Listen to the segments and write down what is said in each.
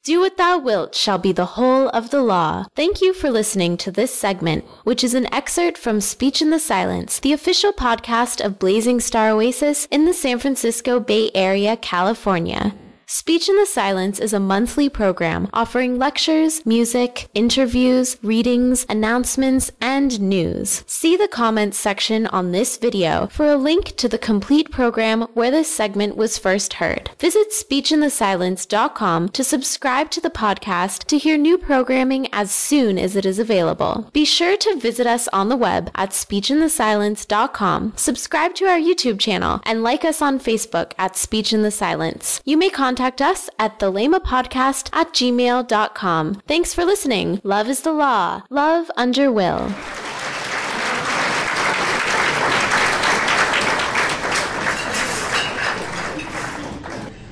Do what thou wilt shall be the whole of the law. Thank you for listening to this segment, which is an excerpt from Speech in the Silence, the official podcast of Blazing Star Oasis in the San Francisco Bay Area, California. Speech in the Silence is a monthly program offering lectures, music, interviews, readings, announcements, and news. See the comments section on this video for a link to the complete program where this segment was first heard. Visit speechinthesilence.com to subscribe to the podcast to hear new programming as soon as it is available. Be sure to visit us on the web at speechinthesilence.com, subscribe to our YouTube channel, and like us on Facebook at Speech in the Silence. You may contact us at thelemapodcast@gmail.com. Thanks for listening. Love is the law. Love under will.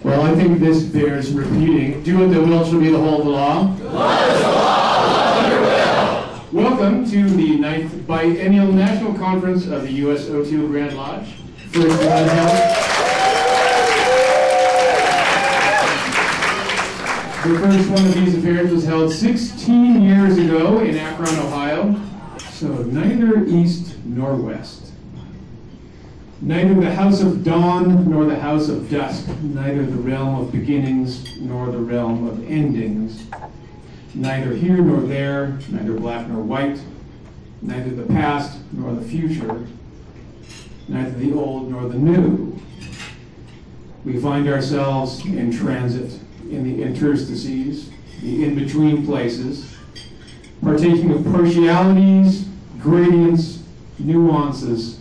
Well, I think this bears repeating. Do what the will shall be the whole of the law. Love is the law. Love under will. Welcome to the 9th Biennial National Conference of the U.S. OTO Grand Lodge. First one held. The first one of these affairs was held 16 years ago in Akron, Ohio. So neither east nor west. Neither the house of dawn nor the house of dusk. Neither the realm of beginnings nor the realm of endings. Neither here nor there, neither black nor white. Neither the past nor the future. Neither the old nor the new. We find ourselves in transit, in the interstices, the in-between places, partaking of partialities, gradients, nuances,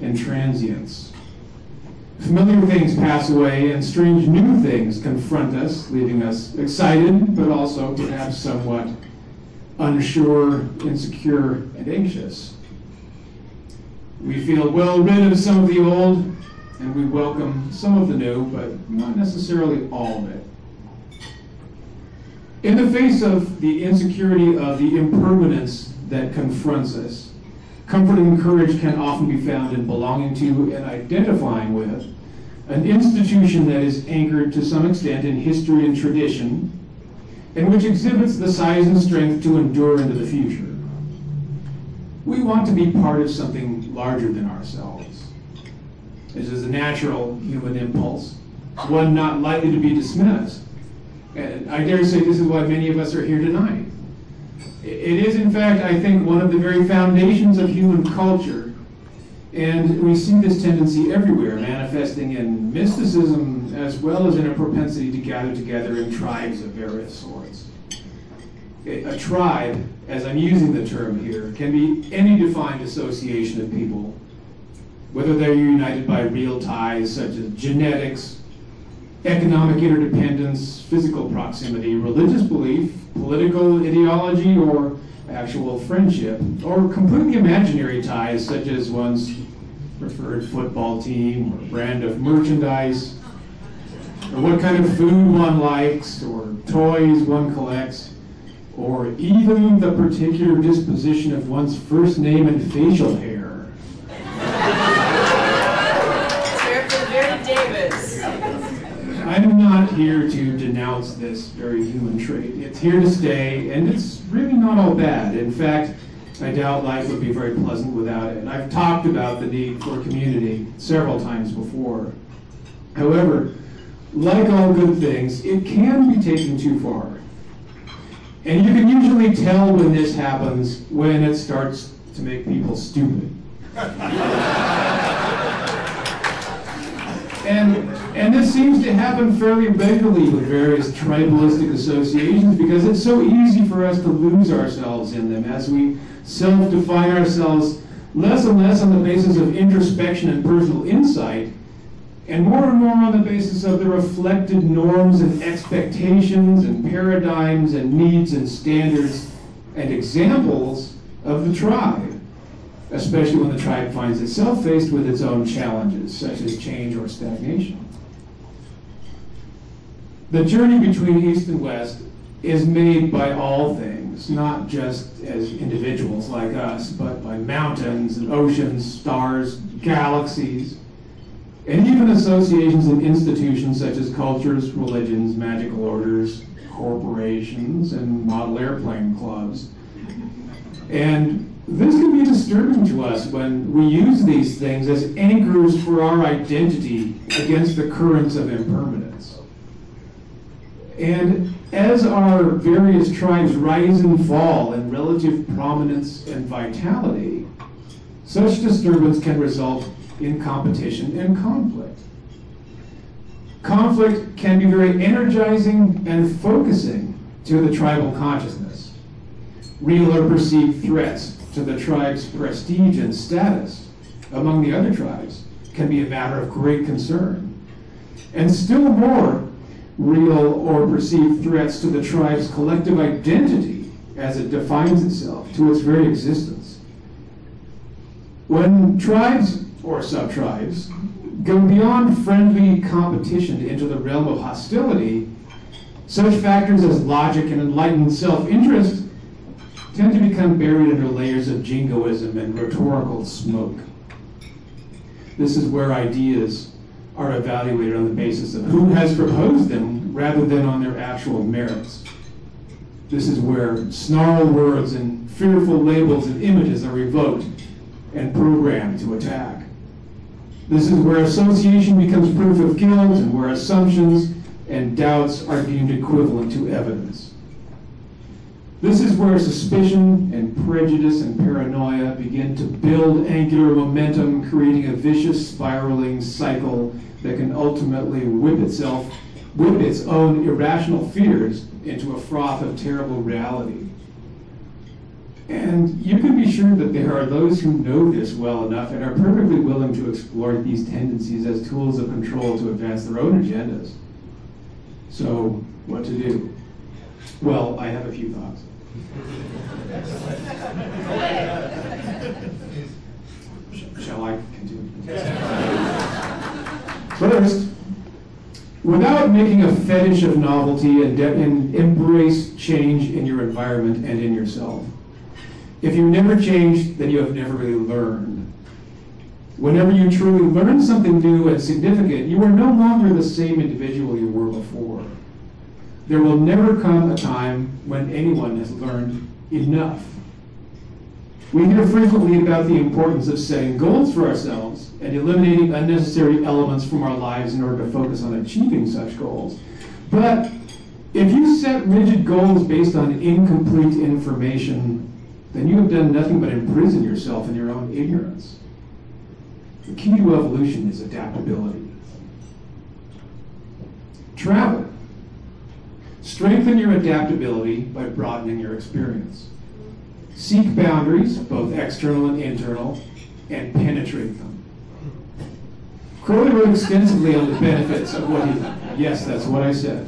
and transients. Familiar things pass away, and strange new things confront us, leaving us excited, but also perhaps somewhat unsure, insecure, and anxious. We feel well rid of some of the old, and we welcome some of the new, but not necessarily all of it. In the face of the insecurity of the impermanence that confronts us, comfort and courage can often be found in belonging to and identifying with an institution that is anchored to some extent in history and tradition, and which exhibits the size and strength to endure into the future. We want to be part of something larger than ourselves. This is a natural human impulse, one not likely to be dismissed. And I dare say this is why many of us are here tonight. It is, in fact, I think, one of the very foundations of human culture. And we see this tendency everywhere, manifesting in mysticism as well as in a propensity to gather together in tribes of various sorts. A tribe, as I'm using the term here, can be any defined association of people, whether they're united by real ties such as genetics, economic interdependence, physical proximity, religious belief, political ideology, or actual friendship, or completely imaginary ties such as one's preferred football team, or brand of merchandise, or what kind of food one likes, or toys one collects, or even the particular disposition of one's first name and facial hair. I'm not here to denounce this very human trait. It's here to stay, and it's really not all bad. In fact, I doubt life would be very pleasant without it. I've talked about the need for community several times before. However, like all good things, it can be taken too far. And you can usually tell when this happens when it starts to make people stupid. And this seems to happen fairly regularly with various tribalistic associations because it's so easy for us to lose ourselves in them as we self-define ourselves less and less on the basis of introspection and personal insight, and more on the basis of the reflected norms and expectations and paradigms and needs and standards and examples of the tribe, especially when the tribe finds itself faced with its own challenges, such as change or stagnation. The journey between East and West is made by all things, not just as individuals like us, but by mountains and oceans, stars, galaxies, and even associations and institutions such as cultures, religions, magical orders, corporations and model airplane clubs. And this can be disturbing to us when we use these things as anchors for our identity against the currents of impermanence. And as our various tribes rise and fall in relative prominence and vitality, such disturbance can result in competition and conflict. Conflict can be very energizing and focusing to the tribal consciousness. Real or perceived threats to the tribe's prestige and status among the other tribes can be a matter of great concern. And still more, real or perceived threats to the tribe's collective identity as it defines itself, to its very existence. When tribes or sub-tribes go beyond friendly competition into the realm of hostility, such factors as logic and enlightened self-interest tend to become buried under layers of jingoism and rhetorical smoke. This is where ideas are evaluated on the basis of who has proposed them rather than on their actual merits. This is where snarled words and fearful labels and images are revoked and programmed to attack. This is where association becomes proof of guilt and where assumptions and doubts are deemed equivalent to evidence. This is where suspicion and prejudice and paranoia begin to build angular momentum, creating a vicious spiraling cycle that can ultimately whip its own irrational fears into a froth of terrible reality. And you can be sure that there are those who know this well enough and are perfectly willing to exploit these tendencies as tools of control to advance their own agendas. So, what to do? Well, I have a few thoughts. Shall I continue? First, without making a fetish of novelty and embrace change in your environment and in yourself. If you never change, then you have never really learned. Whenever you truly learn something new and significant, you are no longer the same individual you were before. There will never come a time when anyone has learned enough. We hear frequently about the importance of setting goals for ourselves and eliminating unnecessary elements from our lives in order to focus on achieving such goals. But if you set rigid goals based on incomplete information, then you have done nothing but imprison yourself in your own ignorance. The key to evolution is adaptability. Travel. Strengthen your adaptability by broadening your experience. Seek boundaries, both external and internal, and penetrate them. Crowley wrote extensively on the benefits of what he... Yes, that's what I said.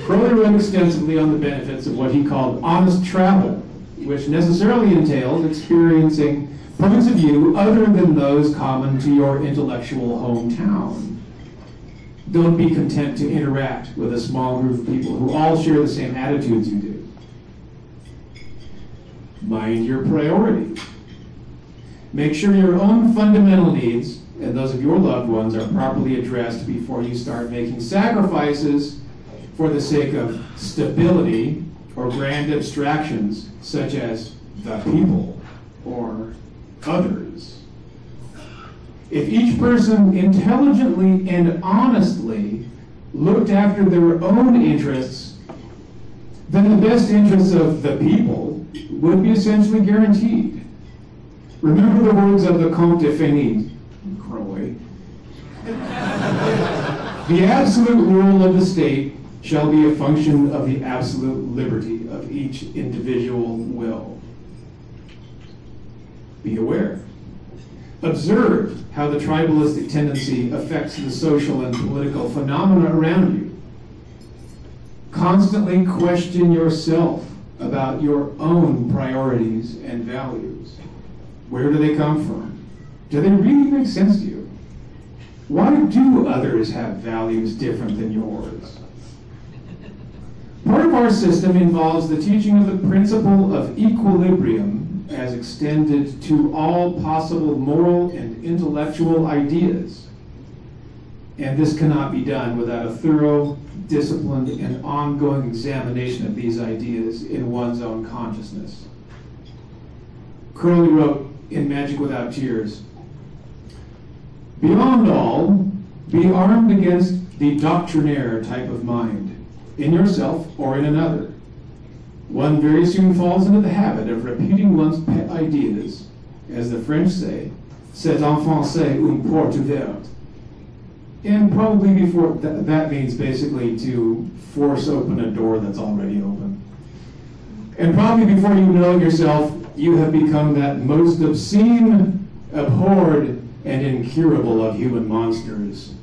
Crowley wrote extensively on the benefits of what he called honest travel, which necessarily entails experiencing points of view other than those common to your intellectual hometown. Don't be content to interact with a small group of people who all share the same attitudes you do. Mind your priorities. Make sure your own fundamental needs and those of your loved ones are properly addressed before you start making sacrifices for the sake of stability or grand abstractions such as the people or others. If each person intelligently and honestly looked after their own interests, then the best interests of the people would be essentially guaranteed. Remember the words of the Comte de Fenit, Crowley. The absolute rule of the state shall be a function of the absolute liberty of each individual will. Be aware. Observe how the tribalistic tendency affects the social and political phenomena around you. Constantly question yourself about your own priorities and values. Where do they come from? Do they really make sense to you? Why do others have values different than yours? Part of our system involves the teaching of the principle of equilibrium as extended to all possible moral and intellectual ideas. And this cannot be done without a thorough, disciplined, and ongoing examination of these ideas in one's own consciousness. Crowley wrote in Magic Without Tears, "Beyond all, be armed against the doctrinaire type of mind, in yourself or in another. One very soon falls into the habit of repeating one's pet ideas, as the French say, c'est en français une porte ouverte." And probably before, that means basically to force open a door that's already open. And probably before you know it yourself, you have become that most obscene, abhorred, and incurable of human monsters,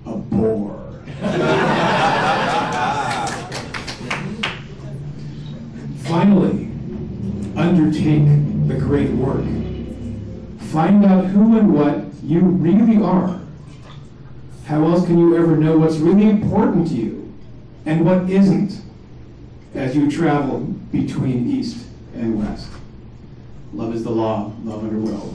a bore. Finally, undertake the great work. Find out who and what you really are. How else can you ever know what's really important to you and what isn't as you travel between East and West? Love is the law, love under will.